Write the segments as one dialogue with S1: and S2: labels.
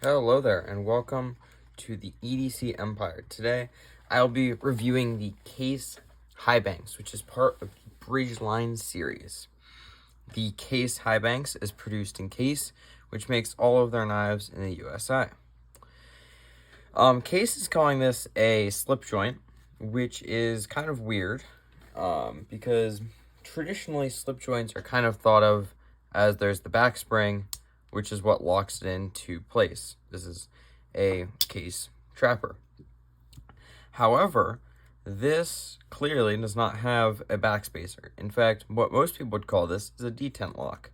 S1: Hello there, and welcome to the EDC Empire. Today, I'll be reviewing the Case Highbanks, which is part of the Bridgeline series. The Case Highbanks is produced in Case, which makes all of their knives in the USA. Case is calling this a slip joint, which is kind of weird, because traditionally slip joints are kind of thought of as there's the back spring, which is what locks it into place. This is a Case trapper. However, this clearly does not have a backspacer. In fact, what most people would call this is a detent lock.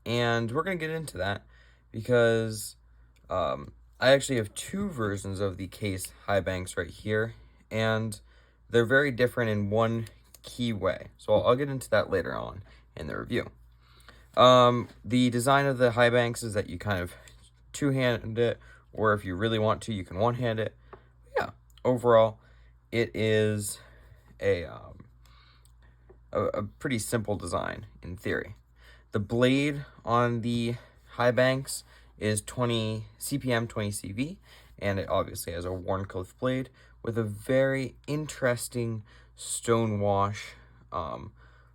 S1: And we're going to get into that because I actually have two versions of the Case Highbanks right here, and they're very different in one key way. So I'll get into that later on in the review. The design of the Highbanks is that you kind of two-hand it, or if you really want to, you can one-hand it. Yeah, overall, it is a pretty simple design in theory. The blade on the Highbanks is 20 CPM 20 CV, and it obviously has a Wharncliffe blade with a very interesting stonewash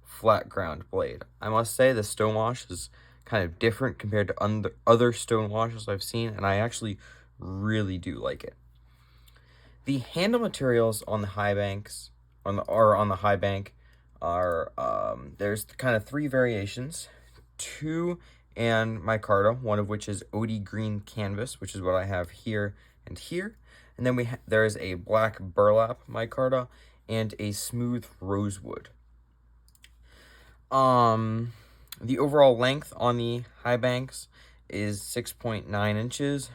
S1: flat ground blade. I must say the stonewash is kind of different compared to other stonewashes I've seen, and I actually really do like it. The handle materials on the Highbanks, on the Highbank, are there's kind of three variations: two and micarta, one of which is OD Green Canvas, which is what I have here and here, and then there is a black Burlap micarta and a smooth Rosewood. The overall length on the Highbanks is 6.9 inches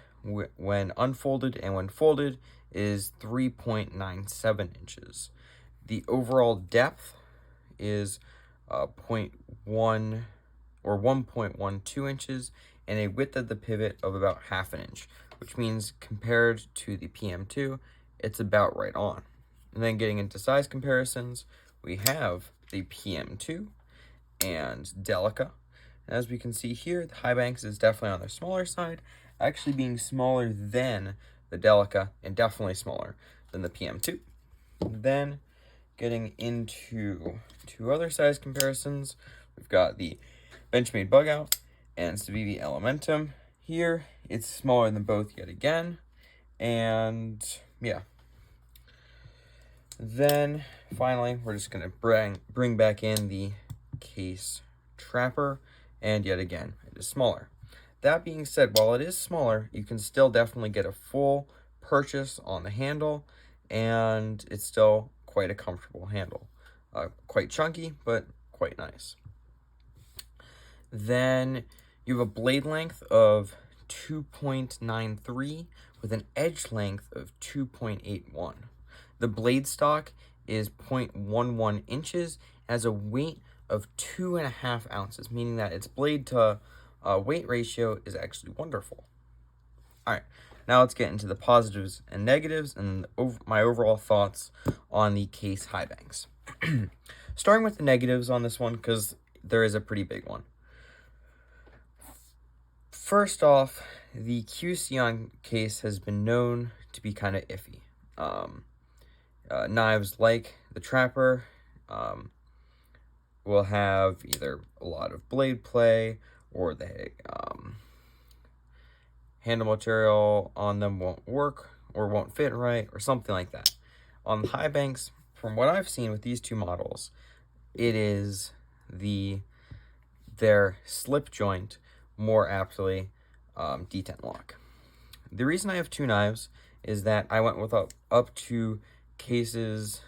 S1: when unfolded, and when folded is 3.97 inches. The overall depth is 0.1 or 1.12 inches, and a width of the pivot of about half an inch, which means compared to the PM2, it's about right on. And then getting into size comparisons, we have the PM2 and Delica. As we can see here, the Highbanks is definitely on the smaller side, actually being smaller than the Delica and definitely smaller than the PM2. Then getting into two other size comparisons, we've got the Benchmade Bug Out and Civivi Elementum. Here, it's smaller than both yet again, and yeah. Then finally, we're just gonna bring back in the Case trapper, and yet again, it is smaller. That being said, while it is smaller, you can still definitely get a full purchase on the handle, and it's still quite a comfortable handle. Quite chunky, but quite nice. Then you have a blade length of 2.93 with an edge length of 2.81. The blade stock is 0.11 inches, has a weight of 2.5 ounces, meaning that its blade to weight ratio is actually wonderful. All right, now let's get into the positives and negatives and my overall thoughts on the Case Highbanks. Starting with the negatives on this one, because there is a pretty big one. First off, the QC on Case has been known to be kind of iffy. Knives like the Trapper will have either a lot of blade play or the handle material on them won't work or won't fit right or something like that. On the Highbanks, from what I've seen with these two models, it is their slip joint, more aptly detent lock. The reason I have two knives is that I went with up to Case's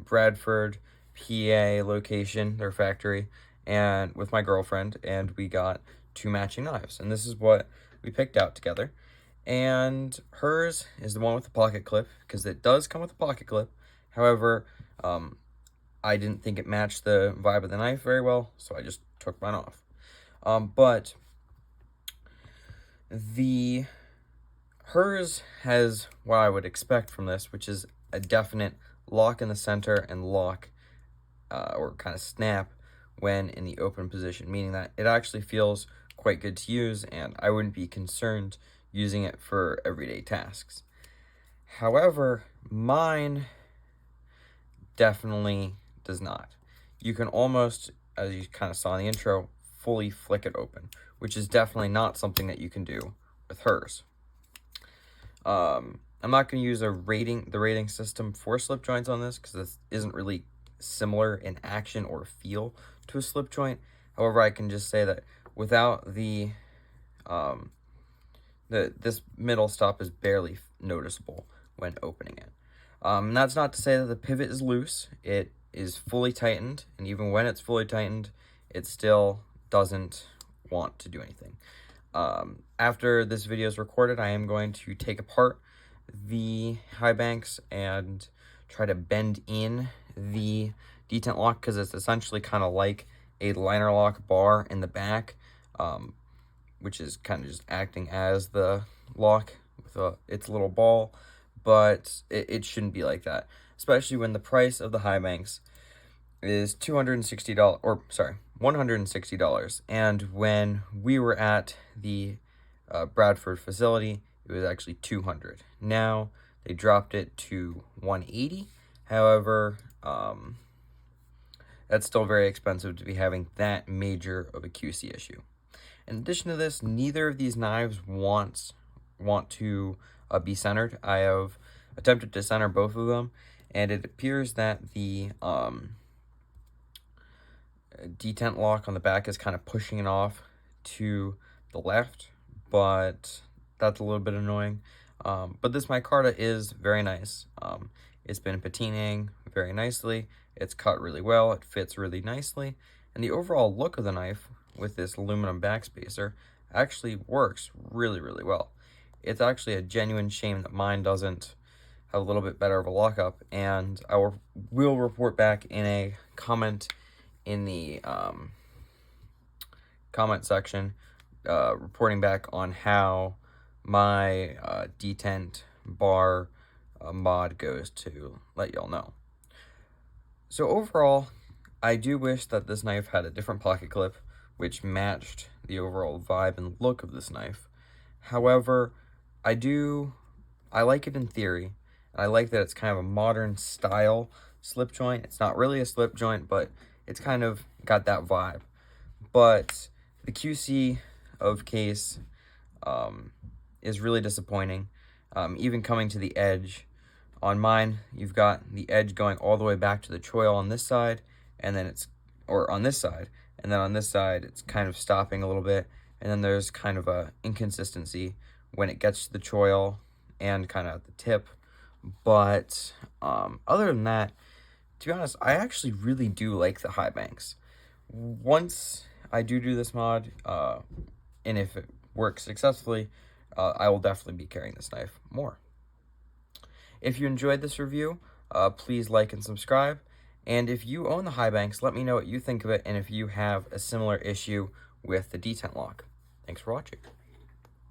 S1: Bradford, PA location, their factory, and with my girlfriend, and we got two matching knives, and this is what we picked out together. And hers is the one with the pocket clip, because it does come with a pocket clip. However, I didn't think it matched the vibe of the knife very well, so I just took mine off. But hers has what I would expect from this, which is a definite lock in the center and lock or kind of snap when in the open position, meaning that it actually feels quite good to use, and I wouldn't be concerned using it for everyday tasks. However, mine definitely does not. You can almost, as you kind of saw in the intro, fully flick it open, which is definitely not something that you can do with hers. I'm not going to use the rating system for slip joints on this because this isn't really similar in action or feel to a slip joint. However, I can just say that without this middle stop is barely noticeable when opening it. That's not to say that the pivot is loose. It is fully tightened, and even when it's fully tightened, it still doesn't want to do anything. After this video is recorded, I am going to take apart the Highbanks and try to bend in the detent lock, because it's essentially kind of like a liner lock bar in the back, which is kind of just acting as the lock with its little ball, but it shouldn't be like that, especially when the price of the Highbanks is $260, or sorry, $160, and when we were at the Bradford facility, it was actually $200. Now they dropped it to $180. However, that's still very expensive to be having that major of a QC issue. In addition to this, neither of these knives want to be centered. I have attempted to center both of them, and it appears that the detent lock on the back is kind of pushing it off to the left, but that's a little bit annoying. But this micarta is very nice. It's been patinaing very nicely. It's cut really well. It fits really nicely. And the overall look of the knife with this aluminum backspacer actually works really, really well. It's actually a genuine shame that mine doesn't have a little bit better of a lockup. And I will report back in a comment in the comment section, reporting back on how my detent bar mod goes, to let y'all know. So overall, I do wish that this knife had a different pocket clip which matched the overall vibe and look of this knife. However, I like it in theory. I like that it's kind of a modern style slip joint. It's not really a slip joint, but it's kind of got that vibe. But the QC of Case is really disappointing. Even coming to the edge. On mine, you've got the edge going all the way back to the choil on this side, and then on this side, and then on this side, it's kind of stopping a little bit, and then there's kind of a inconsistency when it gets to the choil and kind of at the tip. But other than that, to be honest, I actually really do like the Highbanks. Once I do this mod, and if it works successfully, I will definitely be carrying this knife more. If you enjoyed this review, please like and subscribe. And if you own the Highbanks, let me know what you think of it and if you have a similar issue with the detent lock. Thanks for watching.